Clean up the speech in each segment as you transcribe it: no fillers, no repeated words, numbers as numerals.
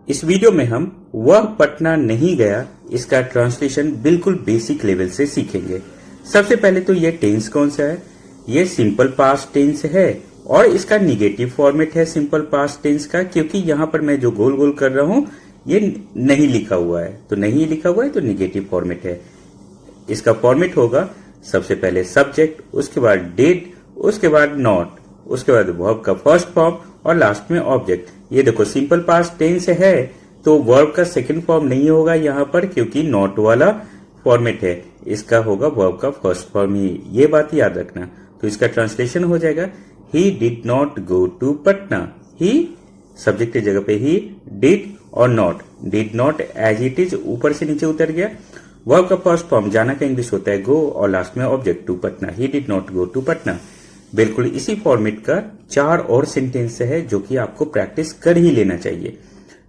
इस वीडियो में हम वह पटना नहीं गया इसका ट्रांसलेशन बिल्कुल बेसिक लेवल से सीखेंगे। सबसे पहले तो ये टेंस कौन सा है, ये सिंपल पास्ट टेंस है और इसका निगेटिव फॉर्मेट है सिंपल पास्ट टेंस का, क्योंकि यहां पर मैं जो गोल गोल कर रहा हूं ये नहीं लिखा हुआ है, तो नहीं लिखा हुआ है तो निगेटिव फॉर्मेट है। इसका फॉर्मेट होगा सबसे पहले सब्जेक्ट, उसके बाद डिड, उसके बाद नॉट, उसके बाद वर्ब का फर्स्ट फॉर्म और लास्ट में ऑब्जेक्ट। ये देखो सिंपल पास्ट टेंस है तो वर्ब का सेकंड फॉर्म नहीं होगा यहाँ पर, क्योंकि नॉट वाला फॉर्मेट है, इसका होगा वर्ब का फर्स्ट फॉर्म ही, ये बात याद रखना। तो इसका ट्रांसलेशन हो जाएगा he did not go to Patna. He subject की जगह पे ही, डिड और not, did not as it is ऊपर से नीचे उतर गया। वर्ब का फर्स्ट फॉर्म जाना का इंग्लिश होता है गो और लास्ट में object to Patna. He did not go to Patna. बिल्कुल इसी फॉर्मेट का 4 और सेंटेंस है जो कि आपको प्रैक्टिस कर ही लेना चाहिए।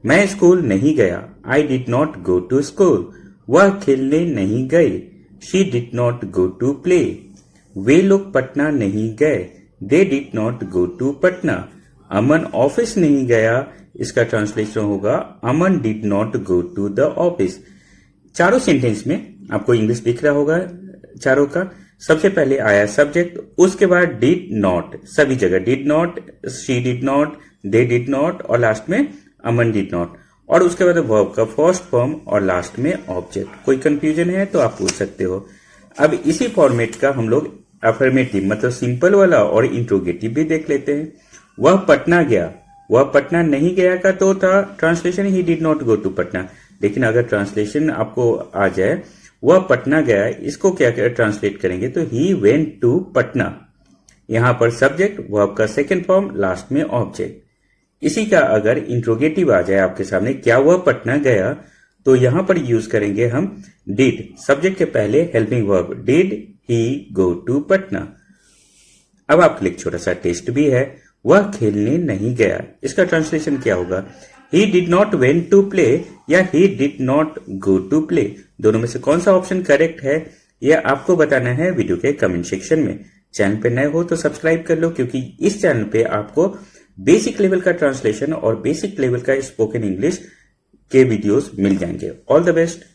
मैं स्कूल नहीं गया, I did not go to school. वह खेलने नहीं गए, she did not go to play. वे लोग पटना नहीं गए, they did not go to Patna. Aman office नहीं गया, इसका ट्रांसलेशन होगा Aman did not go to the office. चारों सेंटेंस में आपको इंग्लिश दिख रहा होगा चारों का। सबसे पहले आया सब्जेक्ट, उसके बाद डिड नॉट, सभी जगह did not, she did not, they did not और लास्ट में अमन डिड नॉट, और उसके बाद वर्ब का फर्स्ट फॉर्म और लास्ट में ऑब्जेक्ट। कोई कंफ्यूजन है तो आप पूछ सकते हो। अब इसी फॉर्मेट का हम लोग अफर्मेटिव मतलब सिंपल वाला और इंट्रोगेटिव भी देख लेते हैं। वह पटना गया, वह पटना नहीं गया का तो था translation he did not go to Patna, लेकिन अगर ट्रांसलेशन आपको आ जाए वह पटना गया, इसको क्या ट्रांसलेट करेंगे तो ही वेंट टू पटना। यहां पर सब्जेक्ट, वर्ब का सेकंड फॉर्म, लास्ट में ऑब्जेक्ट। इसी का अगर इंट्रोगेटिव आ जाए आपके सामने क्या वह पटना गया, तो यहां पर यूज करेंगे हम डिड, सब्जेक्ट के पहले helping verb, did he go to Patna. अब आपके लिए एक छोटा सा टेस्ट भी है, वह खेलने नहीं गया, इसका ट्रांसलेशन क्या होगा, he did not went to play या he did not go to play. दोनों में से कौन सा ऑप्शन करेक्ट है यह आपको बताना है वीडियो के कमेंट सेक्शन में। चैनल पे नए हो तो सब्सक्राइब कर लो, क्योंकि इस चैनल पे आपको बेसिक लेवल का ट्रांसलेशन और बेसिक लेवल का स्पोकन इंग्लिश के वीडियोस मिल जाएंगे। All the best.